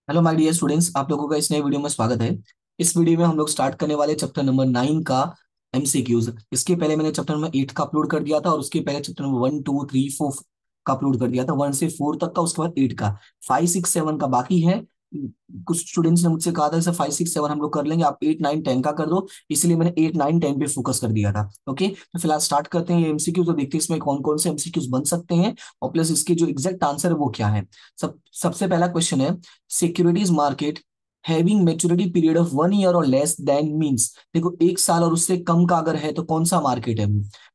Hello my dear students, आप लोगों का इस नए वीडियो में स्वागत है। इस वीडियो में हम लोग स्टार्ट करने वाले चैप्टर नंबर 9 का एमसीक्यूज। इसके पहले मैंने चैप्टर नंबर 8 का अपलोड कर दिया था और उसके पहले चैप्टर नंबर 1 2 3 4 का अपलोड कर दिया था, 1 से 4 तक का। उसके बाद 8 का, 5 6 7 का बाकी है। कुछ स्टूडेंट्स ने मुझसे कहा था सर 5 6 7 हम लोग कर लेंगे, आप 8 9 10 का कर दो। इसलिए मैंने 8 9 10 पे फोकस कर दिया था। ओके, तो फिलहाल स्टार्ट करते हैं ये एमसीक्यू। तो देखते हैं इसमें कौन कौन से एमसीक्यूज बन सकते हैं और प्लस इसके जो एग्जैक्ट आंसर है वो क्या है। सबसे पहला क्वेश्चन है, securities market having maturity period of 1 year और लेस देन मींस। देखो, 1 साल और उससे कम का अगर है तो कौन सा मार्केट है।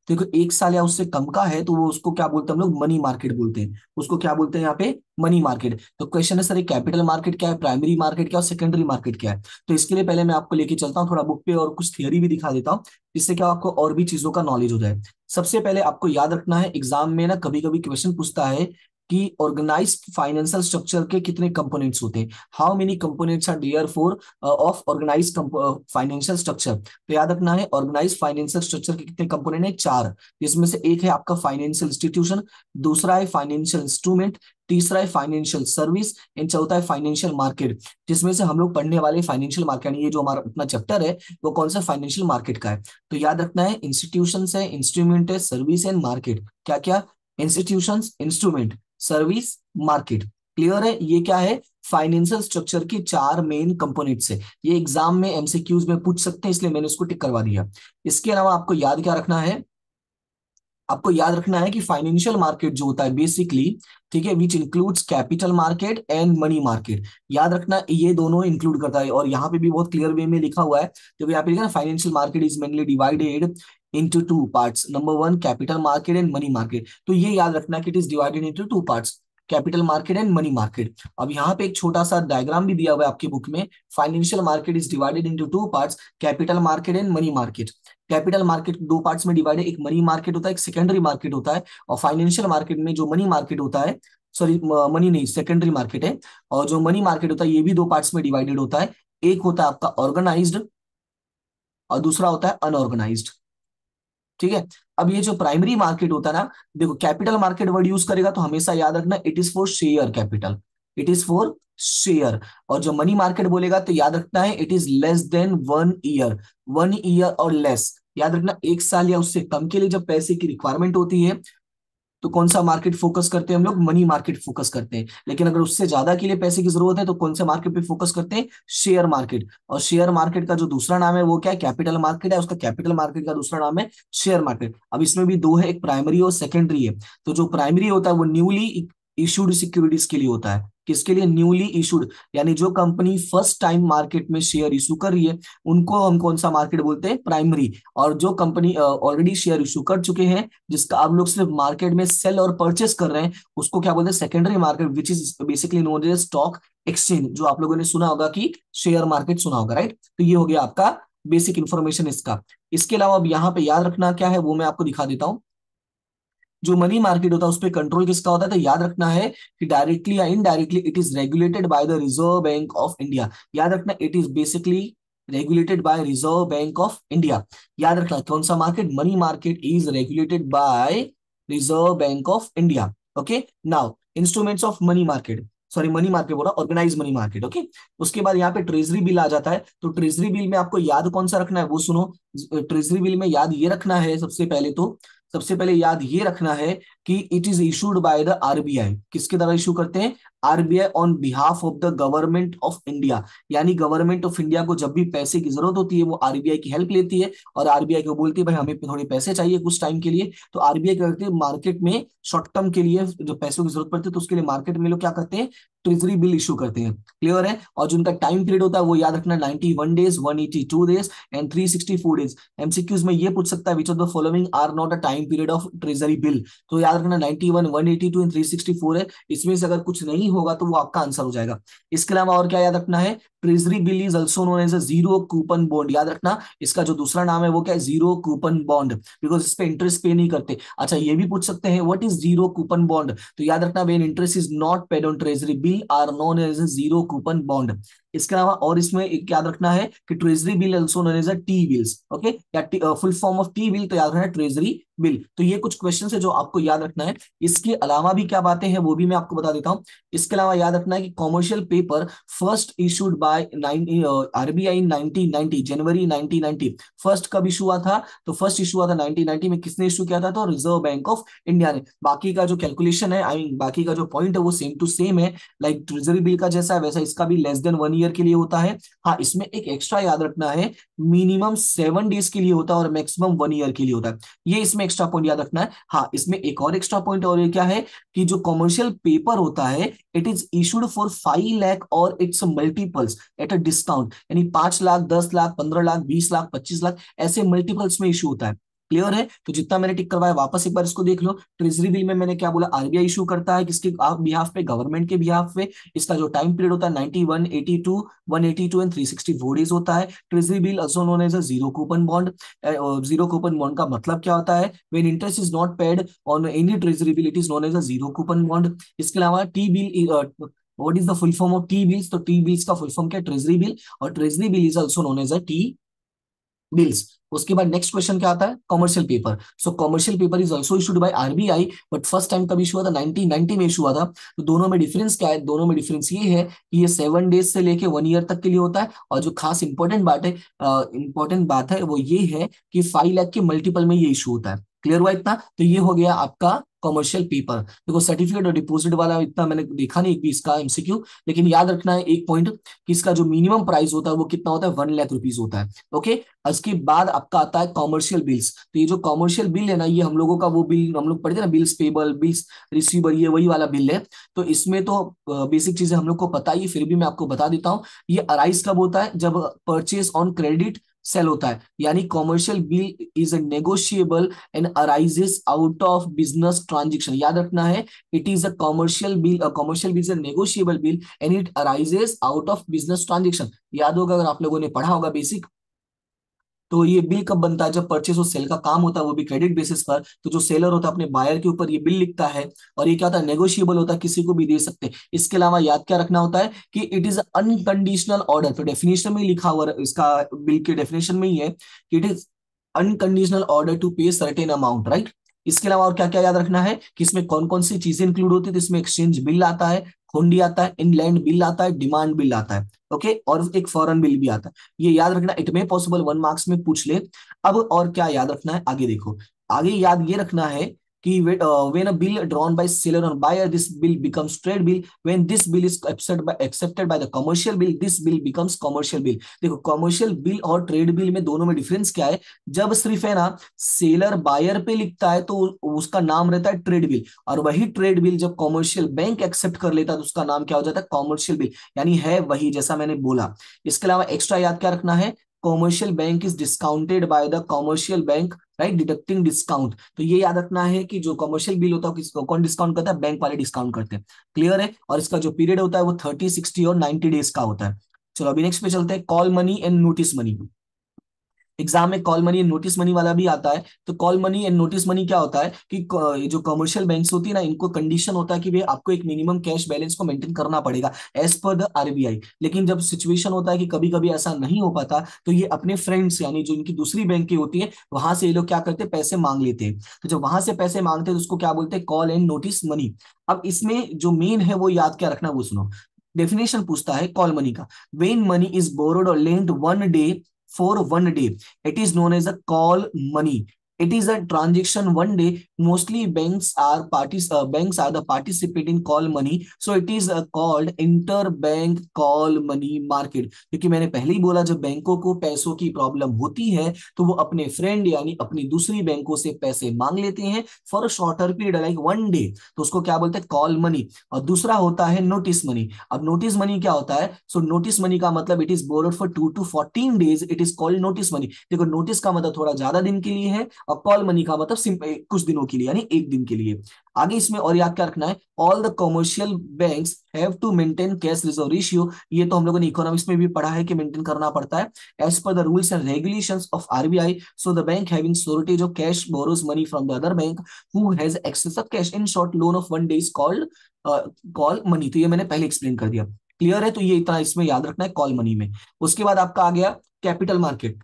देखो, 1 साल या उससे कम का है तो वो उसको क्या बोलते हैं हम लोग, मनी मार्केट बोलते हैं। उसको क्या बोलते हैं यहाँ पे, मनी मार्केट। तो क्वेश्चन है सर, कैपिटल मार्केट क्या है, प्राइमरी मार्केट क्या है और सेकेंडरी मार्केट क्या है। तो इसके लिए पहले मैं आपको लेके चलता हूँ थोड़ा बुक पे और कुछ थियरी भी दिखा देता हूँ, जिससे क्या आपको और भी चीजों का नॉलेज हो जाए। सबसे पहले आपको याद रखना है, एग्जाम में ना कभी कभी क्वेश्चन पूछता है कि ऑर्गेनाइज्ड फाइनेंशियल स्ट्रक्चर के कितने कंपोनेंट्स होते हैं। How many components are there for of organised financial structure. तो याद रखना है, ऑर्गेनाइज्ड फाइनेंशियल स्ट्रक्चर के कितने कंपोनेंट है, चार। जिसमें से एक है आपका फाइनेंशियल इंस्टीट्यूशन, दूसरा है फाइनेंशियल इंस्ट्रूमेंट, तीसरा है फाइनेंशियल सर्विस एंड चौथा है फाइनेंशियल मार्केट। जिसमें से हम लोग पढ़ने वाले फाइनेंशियल मार्केट, यानी ये जो हमारा अपना चैप्टर है वो कौन सा फाइनेंशियल मार्केट का है। तो याद रखना है, इंस्टीट्यूशन है, इंस्ट्रूमेंट है, सर्विस एंड मार्केट। क्या क्या, institution, instrument, service, market. Clear है, ये क्या है, फाइनेंशियल स्ट्रक्चर के चार मेन कंपोनेंट्स है। ये एग्जाम में एमसीक्यूज में पूछ सकते हैं, इसलिए मैंने उसको टिक करवा दिया। इसके अलावा आपको याद क्या रखना है, आपको याद रखना है कि फाइनेंशियल मार्केट जो होता है बेसिकली, ठीक है, which includes capital market and money market. याद रखना ये दोनों इंक्लूड करता है, और यहाँ पे भी बहुत क्लियर वे में लिखा हुआ है। जब यहाँ पे लिखा है financial market is mainly divided into two parts, number one capital market and money market। तो ये याद रखना कि it is divided into two parts, capital market and money market. अब यहाँ पे एक छोटा सा डायग्राम भी दिया हुआ है आपकी बुक में। Financial market is divided into two parts, capital market and money market. Capital market दो पार्ट्स में डिवाइडेड, एक मनी मार्केट होता है, एक सेकेंडरी मार्केट होता है। और फाइनेंशियल मार्केट में जो मनी मार्केट होता है, सॉरी मनी नहीं, सेकेंडरी मार्केट है। और जो मनी मार्केट होता है ये भी दो पार्ट्स में डिवाइडेड होता है। एक होता है आपका ऑर्गेनाइज्ड और दूसरा होता है अनऑर्गेनाइज्ड। ठीक है। अब ये जो प्राइमरी मार्केट होता है ना, देखो कैपिटल मार्केट वर्ड यूज करेगा तो हमेशा याद रखना it is for share capital, it is for share. और जो मनी मार्केट बोलेगा तो याद रखना है it is less than 1 year, 1 year और लेस। याद रखना 1 साल या उससे कम के लिए जब पैसे की रिक्वायरमेंट होती है तो कौन सा मार्केट फोकस करते हैं हम लोग, मनी मार्केट फोकस करते हैं। लेकिन अगर उससे ज्यादा के लिए पैसे की जरूरत है तो कौन से मार्केट पे फोकस करते हैं, शेयर मार्केट। और शेयर मार्केट का जो दूसरा नाम है वो क्या है, कैपिटल मार्केट है। उसका कैपिटल मार्केट का दूसरा नाम है शेयर मार्केट। अब इसमें भी दो है, एक प्राइमरी और सेकेंडरी है। तो जो प्राइमरी होता है वो न्यूली इशूड सिक्योरिटीज के लिए होता है। किसके लिए, न्यूली इशूड, यानी जो कंपनी फर्स्ट टाइम मार्केट में शेयर इशू कर रही है उनको हम कौन सा मार्केट बोलते हैं, प्राइमरी। और जो कंपनी ऑलरेडी शेयर इशू कर चुके हैं, जिसका आप लोग सिर्फ मार्केट में सेल और परचेस कर रहे हैं, उसको क्या बोलते हैं, secondary market, which is basically known as stock exchange. जो आप लोगों ने सुना होगा कि शेयर मार्केट सुना होगा, राइट। तो ये हो गया आपका बेसिक इंफॉर्मेशन इसका। इसके अलावा अब यहाँ पे याद रखना क्या है वो मैं आपको दिखा देता हूँ। जो मनी मार्केट होता है उस पर कंट्रोल किसका होता है, तो याद रखना है कि डायरेक्टली या indirectly it is regulated by the reserve bank of India. याद रखना it is basically regulated by reserve bank of India. याद रखना कौन सा market, money market is regulated by reserve bank of India. Okay, now instruments of money market, sorry money market बोला, organise money market. Okay, उसके बाद यहाँ पे treasury bill आ जाता है। तो ट्रेजरी बिल में आपको याद कौन सा रखना है वो सुनो। ट्रेजरी बिल में याद ये रखना है, सबसे पहले याद ये रखना है कि it is issued by the RBI. किसके द्वारा इशू करते हैं, RBI on behalf of the government of India. यानी गवर्नमेंट ऑफ इंडिया को जब भी पैसे की जरूरत होती है वो आरबीआई की हेल्प लेती है और आरबीआई को बोलती है भाई हमें थोड़े पैसे चाहिए कुछ टाइम के लिए। तो आरबीआई क्या करती है, मार्केट में शॉर्ट टर्म के लिए जो पैसों की जरूरत पड़ती है तो उसके लिए मार्केट में लोग क्या करते हैं, ट्रेजरी बिल इशू करते हैं। क्लियर है। और जो उनका टाइम पीरियड होता है वो याद रखना 91 days, 182 days and 364 days. MCQs में ये पूछ सकता है which of the following are not a time period of treasury bill. तो याद रखना 91, 182 एंड 364 है। इसमें से अगर कुछ नहीं होगा तो वो आपका आंसर हो जाएगा। इसके अलावा और क्या याद रखना है, treasury bill is also known as a zero coupon bond. याद रखना इसका जो दूसरा नाम है वो क्या है, जीरो कूपन बॉन्ड, बिकॉज इस पे इंटरेस्ट पे नहीं करते। अच्छा ये भी पूछ सकते हैं what is zero coupon bond. तो याद रखना when interest is not paid on treasury bill are known as zero coupon bond. इसके अलावा और इसमें एक याद रखना है कि treasury bill also known as a T bills, okay, या full form of T bill तो याद रखना है ट्रेजरी बिल। तो ये कुछ क्वेश्चन है जो आपको याद रखना है। इसके अलावा भी क्या बातें हैं वो भी मैं आपको बता देता हूँ। इसके अलावा याद रखना है कि commercial paper first issued by RBI in 1990, January 1990। First कब इशू हुआ था? तो फर्स्ट इशू हुआ था 1990 में। किसने इशू किया था? तो रिजर्व बैंक ऑफ इंडिया ने। बाकी का जो कैलकुलेशन है, आई मीन बाकी का जो पॉइंट है वो सेम टू सेम है, लाइक ट्रेजरी बिल का जैसा है वैसा इसका भी लेस देन 1 ईयर के लिए होता है। हाँ, इसमें एक एक्स्ट्रा याद रखना है, मिनिमम 7 डेज के लिए होता है और मैक्सिमम 1 ईयर के लिए होता है। ये इसमें एक्स्ट्रा पॉइंट याद रखना है। हाँ, इसमें एक और एक्स्ट्रा पॉइंट और ये क्या है कि जो कॉमर्शियल पेपर होता है it is issued for 5 lakh और its multiples at a discount, यानी 5 लाख, 10 लाख, 15 लाख, 20 लाख, 25 लाख ऐसे मल्टीपल्स में इशू होता है। क्लियर है? तो जितना मैंने टिक करवाया वापस एक बार इसको देख लो। ट्रेजरी बिल में मैंने क्या बोला? आरबीआई इशू करता है किसके बिहाफ पे? गवर्नमेंट के बिहाफ पे। इसका जो टाइम पीरियड होता है 91, 82, 182 एंड 364 डेज होता है। Treasury bill also known as a zero coupon bond. Zero coupon bond का मतलब क्या होता है? When interest is not paid on any treasury bill it is known as a zero coupon bond. इसके अलावा T bill, what is the full form of T bills? तो T bills का full form क्या है? Treasury bill. और treasury bill is also known as a T bills. उसके बाद next question क्या आता है? Commercial paper. So commercial paper is also issued by RBI, but first time कब इशू हुआ था? 1990 में इशू हुआ था। तो दोनों में डिफरेंस क्या है? दोनों में डिफरेंस ये है कि ये 7 डेज से लेके 1 ईयर तक के लिए होता है, और जो खास इंपॉर्टेंट बात है वो ये है कि 5 लाख के मल्टीपल में ये इशू होता है। क्लियर हुआ इतना? तो ये हो गया आपका कमर्शियल पेपर। देखो सर्टिफिकेट और डिपॉजिट वाला इतना मैंने देखा नहीं एक भी इसका एमसीक्यू, लेकिन याद रखना है एक पॉइंट कि इसका जो मिनिमम प्राइस होता है वो कितना होता है? 1 लाख रुपीज होता है। ओके, उसके बाद आपका आता है कॉमर्शियल बिल्स। तो ये जो कॉमर्शियल बिल है ना, ये हम लोगों का वो बिल हम लोग पढ़ते हैं ना, बिल्स पेबल, बिल्स रिसीवर, ये वही वाला बिल है। तो इसमें तो बेसिक चीजें हम लोग को पता ही है, फिर भी मैं आपको बता देता हूँ। ये अराइज कब होता है? जब परचेज ऑन क्रेडिट सेल होता है, यानी commercial bill is negotiable and arises out of business transaction. याद रखना है, it is a commercial bill is a negotiable bill and it arises out of business transaction. याद होगा अगर आप लोगों ने पढ़ा होगा बेसिक। तो ये बिल कब बनता है? जब परचेस और सेल का काम होता है वो भी क्रेडिट बेसिस पर। तो जो सेलर होता है अपने बायर के ऊपर ये बिल लिखता है, और ये क्या होता है? नेगोशिएबल होता है, किसी को भी दे सकते हैं। इसके अलावा याद क्या रखना होता है कि इट इज अनकंडीशनल ऑर्डर। तो डेफिनेशन में ही लिखा हुआ इसका, बिल के डेफिनेशन में ही है कि it is unconditional order to pay certain amount, right? इसके अलावा और क्या क्या याद रखना है कि इसमें कौन कौन सी चीजें इंक्लूड होती है? तो इसमें एक्सचेंज बिल आता है, हुंडी आता है, इनलैंड बिल आता है, डिमांड बिल आता है, ओके, और एक फॉरेन बिल भी आता है। ये याद रखना, इट में पॉसिबल 1 मार्क्स में पूछ ले। अब और क्या याद रखना है आगे देखो। आगे याद ये रखना है कि when a bill drawn by seller or buyer, this bill becomes trade bill. When this bill is accepted by the commercial bill, this bill becomes commercial bill. देखो कमर्शियल बिल और ट्रेड बिल में दोनों में difference क्या है? जब सिर्फ है ना सेलर बायर पे लिखता है तो उसका नाम रहता है ट्रेड बिल, और वही ट्रेड बिल जब कॉमर्शियल बैंक एक्सेप्ट कर लेता है तो उसका नाम क्या हो जाता है? Commercial bill. यानी है वही जैसा मैंने बोला। इसके अलावा एक्स्ट्रा याद क्या रखना है? Commercial bank is discounted by the commercial bank, right, deducting discount. तो ये याद रखना है कि जो कमर्शियल बिल होता है किसको कौन डिस्काउंट करता है? बैंक वाले डिस्काउंट करते हैं। क्लियर है? और इसका जो पीरियड होता है वो 30, 60 और 90 डेज का होता है। चलो अभी नेक्स्ट पे चलते हैं, call money and notice money. Exam में call money and notice money वाला भी आता है। तो call money and notice money क्या होता है कि ये जो कमर्शियल बैंक्स होती है ना, इनको कंडीशन होता है कि भाई आपको एक मिनिमम कैश बैलेंस को मेंटेन करना पड़ेगा एज पर द आरबीआई। लेकिन जब सिचुएशन होता है कि कभी कभी ऐसा नहीं हो पाता, तो ये अपने फ्रेंड्स यानी जो इनकी दूसरी बैंक की होती है वहां से ये लोग क्या करते हैं? पैसे मांग लेते हैं। तो जब वहां से पैसे मांगते हैं तो उसको क्या बोलते हैं? Call and notice money. अब इसमें जो मेन है वो याद क्या रखना, वो सुनो। डेफिनेशन पूछता है कॉल मनी का। वेन मनी इज बोरोड और lent 1 day for 1 day, it is known as a call money. It is a transaction 1 day. Mostly banks are the participate in call money, so it is called interbank call money market. क्योंकि मैंने पहले ही बोला जब बैंकों को पैसों की problem होती है तो वो अपने फ्रेंड यानी अपनी दूसरी बैंकों से पैसे मांग लेते हैं for a shorter period like 1 day. तो उसको क्या बोलते हैं? Call money. और दूसरा होता है नोटिस मनी। अब नोटिस मनी क्या होता है? सो नोटिस मनी का मतलब it is borrowed for 2 to 14 days, it is called notice money. देखो नोटिस का मतलब थोड़ा ज्यादा दिन के लिए है, और कॉल मनी का मतलब सिंपल कुछ दिनों के लिए यानी एक दिन के लिए। आगे इसमें और याद क्या रखना है? All the commercial banks have to maintain cash reserve ratio. ये तो हम लोगों ने इकोनॉमिक्स में भी पढ़ा है कि मेंटेन करना पड़ता है as per the rules and regulations of RBI. So the bank having shortage of cash borrows money from the other bank who has access of cash. In short loan of 1 day is called call money. तो ये मैंने पहले explain कर दिया। Clear है? तो ये इतना इसमें याद रखना है कॉल मनी में। उसके बाद आपका आ गया कैपिटल मार्केट।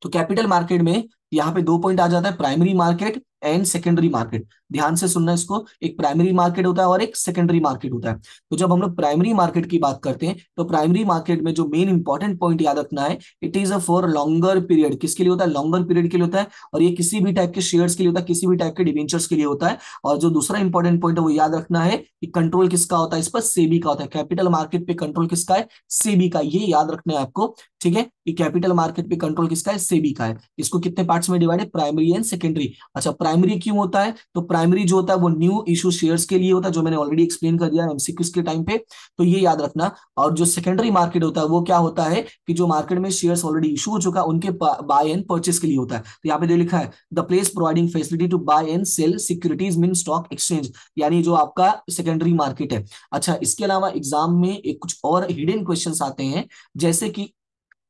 तो कैपिटल मार्केट में यहाँ पे दो पॉइंट आ जाता है, primary market and secondary market. ध्यान से सुनना इसको, एक प्राइमरी मार्केट होता है और एक सेकेंडरी मार्केट होता है। तो जब हम लोग प्राइमरी मार्केट की बात करते हैं तो प्राइमरी मार्केट में जो मेन इंपॉर्टेंट पॉइंट याद रखना है, it is a for longer period. किसके लिए होता है? लॉन्गर पीरियड के लिए होता है। और ये किसी भी टाइप के शेयर्स के लिए होता है, किसी भी टाइप के डिवेंचर्स के लिए होता है। और जो दूसरा इंपॉर्टेंट पॉइंट है वो याद रखना है कि कंट्रोल किसका होता है इस पर? सेबी का होता है। कैपिटल मार्केट पे कंट्रोल किसका है? सेबी का। ये याद रखना है आपको, ठीक है, कि कैपिटल मार्केट पे कंट्रोल किसका है? सेबी का है। इसको कितने पार्ट्स में डिवाइड है? Primary and secondary. अच्छा, प्राइमरी क्यों होता है? तो प्राइमरी जो होता है वो न्यू इशू शेयर्स के लिए होता है, जो मैंने ऑलरेडी एक्सप्लेन कर दिया एमसीक्यूज के टाइम पे, तो ये याद रखना। और जो सेकेंडरी मार्केट होता है वो क्या होता है कि जो मार्केट में शेयर्स ऑलरेडी इशू हो चुका है उनके बाय एंड परचेस के लिए होता है। तो यहाँ पे जो लिखा है, the place providing facility to buy and sell securities mean stock exchange, यानी जो आपका सेकेंडरी मार्केट है। अच्छा, इसके अलावा एग्जाम में एक कुछ और हिडन क्वेश्चंस आते हैं, जैसे कि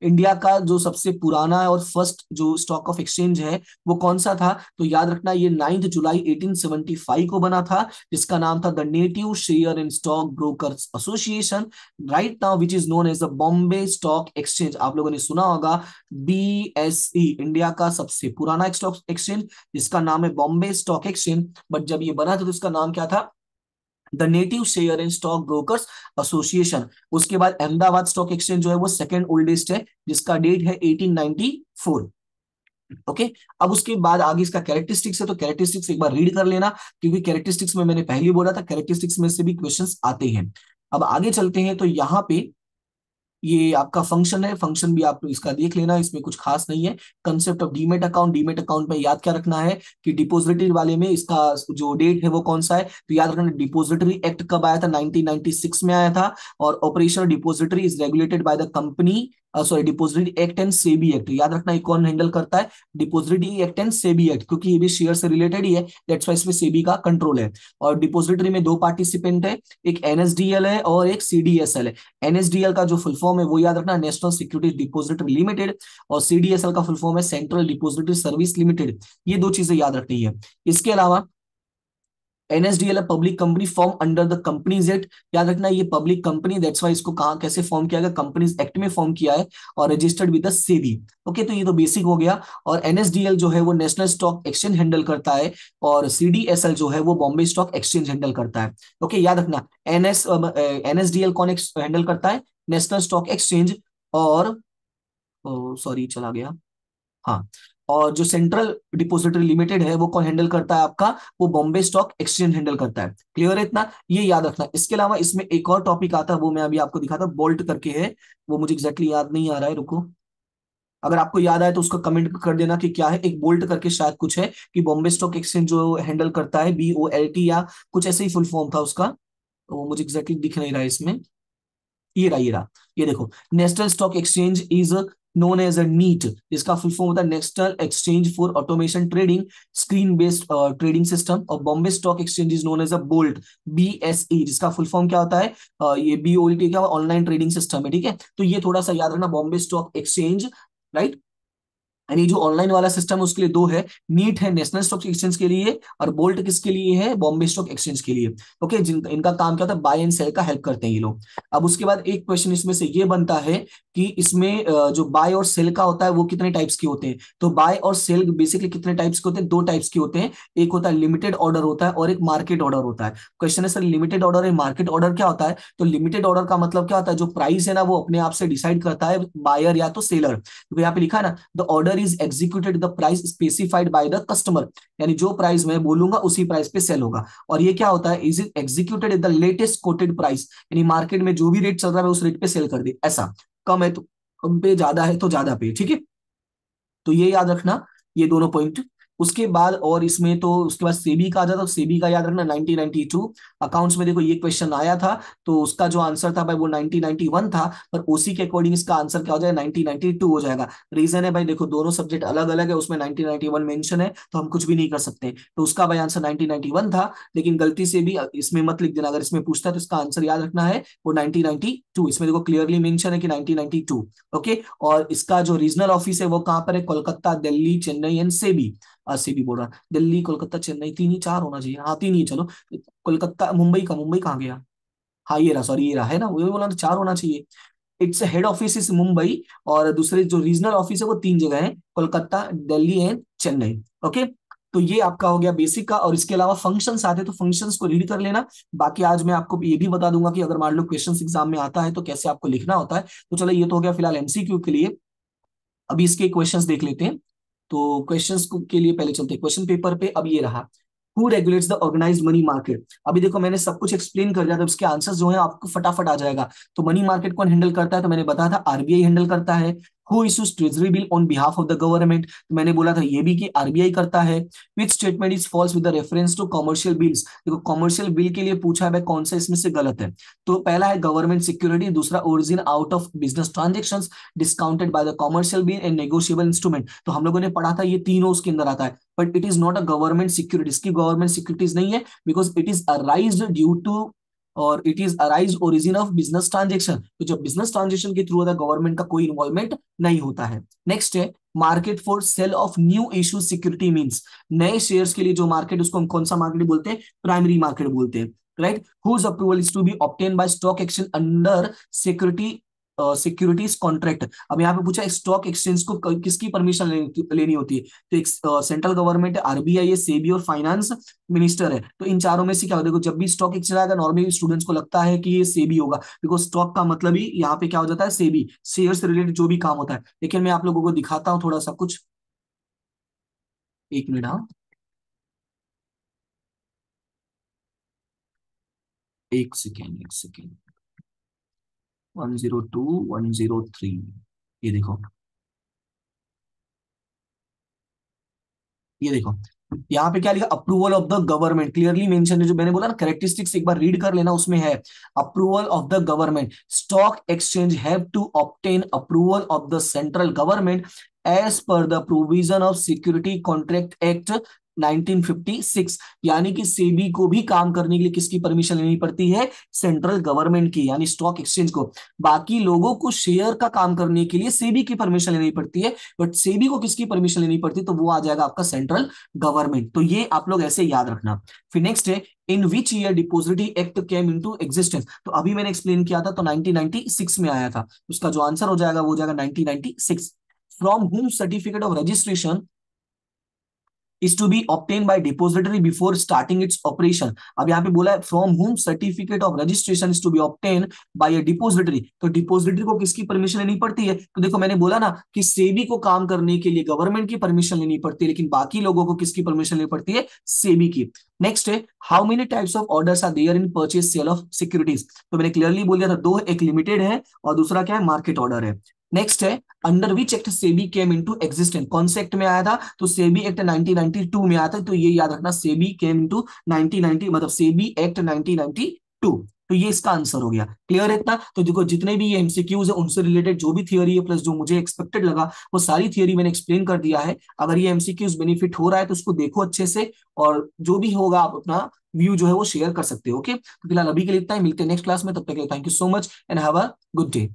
इंडिया का जो सबसे पुराना और फर्स्ट जो स्टॉक ऑफ एक्सचेंज है वो कौन सा था? तो याद रखना, ये 9 जुलाई 1875 को बना था, जिसका नाम था the native share and stock brokers association, right now which is known as the Bombay stock exchange. आप लोगों ने सुना होगा बीएसई, इंडिया का सबसे पुराना स्टॉक एक्सचेंज, जिसका नाम है बॉम्बे स्टॉक एक्सचेंज। बट जब ये बना था तो इसका नाम क्या था? The native share and stock brokers association. उसके बाद अहमदाबाद स्टॉक एक्सचेंज जो है वो सेकंड ओल्डेस्ट है, जिसका डेट है 1894। ओके, अब उसके बाद आगे इसका कैरेक्टरिस्टिक्स है, तो कैरेक्टरिस्टिक्स एक बार रीड कर लेना, क्योंकि कैरेक्टरिस्टिक्स में मैंने पहले ही बोला था कैरेक्टरिस्टिक्स में से भी क्वेश्चंस आते हैं। अब आगे चलते हैं, तो यहाँ पे ये आपका फंक्शन है, फंक्शन भी आप इसका देख लेना, इसमें कुछ खास नहीं है। Concept of demat account, demat account में याद क्या रखना है कि डिपोजिटरी वाले में इसका जो डेट है वो कौन सा है? तो याद रखना, डिपोजिटरी एक्ट कब आया था? 1996 में आया था। और operation depository is regulated by the company, sorry, depository act and SEBI act. याद रखना ये कौन हैंडल करता है? Depository act and SEBI act, क्योंकि ये भी शेयर से रिलेटेड ही है, दैट्स व्हाई इसमें सेबी का कंट्रोल है। और डिपोजिटरी में दो पार्टिसिपेंट है, एक एनएसडीएल है और एक सीडीएसएल है। एनएसडीएल का जो फुल फॉर्म है वो याद रखना, नेशनल सिक्योरिटी डिपोजिटरी लिमिटेड, और सीडीएसएल का फुल फॉर्म है सेंट्रल डिपोजिटरी सर्विस लिमिटेड। ये दो चीजें याद रखनी है। इसके अलावा NSDL public company form under the companies act. याद रखना ये पब्लिक कंपनी, दैट्स वाई इसको कहां कैसे फॉर्म किया गया? कंपनीज एक्ट में फॉर्म किया है और registered with the SEBI. Okay, तो ये तो बेसिक हो गया। और एनएसडीएल जो है वो नेशनल स्टॉक एक्सचेंज हैंडल करता है, और सीडीएसएल जो है वो बॉम्बे स्टॉक एक्सचेंज हैंडल करता है। ओके, याद रखना, एनएसडीएल कौन हैंडल करता है? National stock exchange. और सॉरी चला गया, हाँ, और जो सेंट्रल डिपोजिटरी लिमिटेड है वो कौन हैंडल करता है आपका? वो बॉम्बे स्टॉक एक्सचेंज हैंडल करता है। क्लियर है इतना? ये याद रखना। इसके अलावा इसमें एक और टॉपिक आता है, वो मैं अभी आपको दिखाता हूँ, बोल्ट करके है, वो मुझे एग्जैक्टली याद नहीं आ रहा है, रुको, अगर आपको याद आए तो उसका कमेंट कर देना कि क्या है। एक बोल्ट करके शायद कुछ है कि बॉम्बे स्टॉक एक्सचेंज जो हैंडल करता है, BOLT या कुछ ऐसे ही फुल फॉर्म था उसका, तो वो मुझे एग्जैक्टली दिख नहीं रहा है इसमें। ये रहा, ये रहा, ये देखो, national stock exchange is known as a NEAT, जिसका फुल फॉर्म होता है national exchange for automation trading screen based trading system. और Bombay stock exchange is known as a BOLT, BSE, जिसका फुल फॉर्म क्या होता है? ये BOLT क्या, ऑनलाइन ट्रेडिंग सिस्टम है, ठीक है। तो ये थोड़ा सा याद रखना, बॉम्बे स्टॉक एक्सचेंज, राइट। यानी जो ऑनलाइन वाला सिस्टम है उसके लिए दो है, नीट है नेशनल स्टॉक एक्सचेंज के लिए, और बोल्ट किसके लिए है? बॉम्बे स्टॉक एक्सचेंज के लिए। ओके, इनका काम क्या होता है? बाय एंड सेल का हेल्प करते हैं ये लोग। अब उसके बाद एक क्वेश्चन इसमें से ये बनता है कि इसमें जो बाय और सेल का होता है वो कितने टाइप्स के होते हैं? तो बाय और सेल बेसिकली कितने टाइप्स के होते हैं? दो टाइप्स के होते हैं, एक होता है लिमिटेड ऑर्डर होता है और एक मार्केट ऑर्डर होता है। क्वेश्चन है सर लिमिटेड ऑर्डर है मार्केट ऑर्डर क्या होता है? तो लिमिटेड ऑर्डर का मतलब क्या होता है? जो प्राइस है ना वो अपने आप से डिसाइड करता है बायर या तो सेलर। तो यहाँ पे लिखा है ना, the order is executed the price specified by the customer, यानी जो प्राइस मैं बोलूंगा उसी प्राइस पे सेल होगा। और ये क्या होता है? Is it executed the latest coated price, यानी मार्केट में जो भी रेट चल रहा है उस रेट पे सेल कर दे, ऐसा। कम है तो कम पे, ज्यादा है तो ज्यादा पे, ठीक है। तो ये याद रखना, ये दोनों पॉइंट। उसके बाद और इसमें तो उसके बाद सेबी का आ जाता, तो सेबी का याद रखना 1992 अकाउंट्स में देखो ये क्वेश्चन आया था, तो उसका जो आंसर था भाई वो 1991 था, पर उसी के अकॉर्डिंग इसका आंसर क्या हो जाएगा? 1992 हो जाएगा। रीजन है भाई देखो दोनों सब्जेक्ट अलग अलग है, उसमें 1991 मेंशन है तो हम कुछ भी नहीं कर सकते, तो उसका भाई आंसर 1991 था। लेकिन गलती से भी इसमें मत लिख देना, अगर इसमें पूछता है तो इसका आंसर याद रखना है वो 1992, इसमें देखो क्लियरली मेंशन है कि 1992। ओके, और इसका जो रीजनल ऑफिस है वो कहाँ पर है? कोलकाता, दिल्ली, चेन्नई एंड सेबी। सेबी बोल रहा, दिल्ली कोलकाता चेन्नई, तीन ही चार होना चाहिए, हाँ तीन ही, चलो। कोलकाता, मुंबई का, मुंबई कहाँ गया? हाँ ये रहा, सॉरी ये रहा, है ना, वही बोला ना, 4 होना चाहिए। Its head office is Mumbai, और दूसरे जो रीजनल ऑफिस है वो 3 जगह है, कोलकाता, दिल्ली एंड चेन्नई। ओके, तो ये आपका हो गया बेसिक का, और इसके अलावा फंक्शंस आते हैं तो फंक्शंस को रीड कर लेना। बाकी आज मैं आपको ये भी बता दूंगा कि अगर मान लो क्वेश्चंस एग्जाम में आता है तो कैसे आपको लिखना होता है। तो चलो ये तो हो गया फिलहाल एमसीक्यू के लिए। अभी इसके क्वेश्चंस देख लेते हैं। तो क्वेश्चंस के लिए पहले चलते हैं क्वेश्चन पेपर पे। अब ये रहा, who regulates the organised money market. अभी देखो मैंने सब कुछ एक्सप्लेन कर दिया, तो इसके आंसर्स जो है आपको फटाफट आ जाएगा। तो मनी मार्केट कौन हैंडल करता है, तो मैंने बताया था आरबीआई हैंडल करता है। Who issues treasury bill on behalf of the government, तो मैंने बोला था ये भी कि आरबीआई करता है। Which statement is false with the reference to commercial bills. देखो कमर्शियल बिल के लिए पूछा है भाई, कौन सा इसमें से गलत है। तो पहला है गवर्नमेंट सिक्योरिटी, दूसरा origin out of business transaction discounted by the commercial bill and negotiable instrument. तो हम लोगों ने पढ़ा था ये तीनों उसके अंदर आता है, but it is not a government security, इसकी गवर्नमेंट सिक्योरिटीज नहीं है, because it is arise due to, और it is arise origin of business transaction. तो जब बिजनेस ट्रांजेक्शन के थ्रू होता है, गवर्नमेंट का कोई इन्वॉल्वमेंट नहीं होता है। नेक्स्ट है market for sale of new issue security means, नए शेयर्स के लिए जो मार्केट, उसको हम कौन सा मार्केट बोलते हैं, प्राइमरी मार्केट बोलते हैं, right. Whose approval is to be obtain by stock exchange under security securities contract. अब यहाँ पे पूछा स्टॉक एक्सचेंज को किसकी परमिशन लेनी होती है, तो एक सेंट्रल गवर्नमेंट है, आरबीआई है, सेबी और फाइनेंस मिनिस्टर है। तो इन चारों में से क्या होता है, देखो जब भी स्टॉक एक्सचेंज आएगा नॉर्मली स्टूडेंट्स को लगता है कि ये सेबी होगा, बिकॉज स्टॉक का मतलब ही यहाँ पे क्या हो जाता है, सेबी, शेयर से रिलेटेड जो भी काम होता है। लेकिन मैं आप लोगों को दिखाता हूँ थोड़ा सा कुछ, एक मिनट, हाँ, एक सेकेंड, एक सेकेंड, 102, 103, ये देखो, ये देखो, यहाँ पे क्या लिखा, approval of the government, clearly mention है, जो मैंने बोला ना कैरेक्टरिस्टिक्स एक बार रीड कर लेना, उसमें है approval of the government, stock exchange have to obtain approval of the central government as per the provision of security contract act 1956। यानी कि सेबी को भी काम करने के लिए किसकी परमिशन लेनी पड़ती है, सेंट्रल गवर्नमेंट की, यानी स्टॉक एक्सचेंज को। बाकी लोगों को शेयर का काम करने के लिए सेबी की परमिशन लेनी पड़ती है, बट सेबी को किसकी परमिशन लेनी पड़ती है, तो वो आ जाएगा आपका सेंट्रल गवर्नमेंट। तो ये आप लोग ऐसे याद रखना। फिर नेक्स्ट है in which year depository act came into existence. तो अभी मैंने एक्सप्लेन किया था, तो 1996 में आया था। उसका जो आंसर हो जाएगा वो हो जाएगा 1996। फ्रॉम हुम certificate of registration is to be obtained by depository before starting its operation। अब यहाँ पे बोला है from whom certificate of registration is to be obtained by a depository। तो डिपोजिटरी को किसकी परमिशन लेनी पड़ती है, तो देखो मैंने बोला ना कि सेबी को काम करने के लिए गवर्नमेंट की परमिशन लेनी पड़ती है, लेकिन बाकी लोगों को किसकी परमिशन लेनी पड़ती है, सेबी की। नेक्स्ट है how many types of orders are there in purchase sale of securities. तो मैंने क्लियरली बोल दिया था, दो, एक लिमिटेड है और दूसरा क्या है, मार्केट ऑर्डर है। नेक्स्ट है under which act SEBI came into existence, कौन से एक्ट में आया था, तो सेबी एक्ट 1992 में आया था। तो ये याद रखना, सेबी केम इनटू 1990, मतलब सेबी एक्ट 1992। तो ये इसका आंसर हो गया, क्लियर है इतना। तो देखो जितने भी ये एमसीक्यूज है उनसे रिलेटेड जो भी थियरी है प्लस जो मुझे एक्सपेक्टेड लगा वो सारी थियरी मैंने एक्सप्लेन कर दिया है। अगर ये एमसीक्यूज बेनिफिट हो रहा है तो उसको देखो अच्छे से, और जो भी होगा आप अपना व्यू जो है वो शेयर कर सकते हो। ओके, तो फिलहाल अभी के लिए इतना ही, मिलते हैं नेक्स्ट क्लास में, तब तक के लिए thank you so much and have a good day.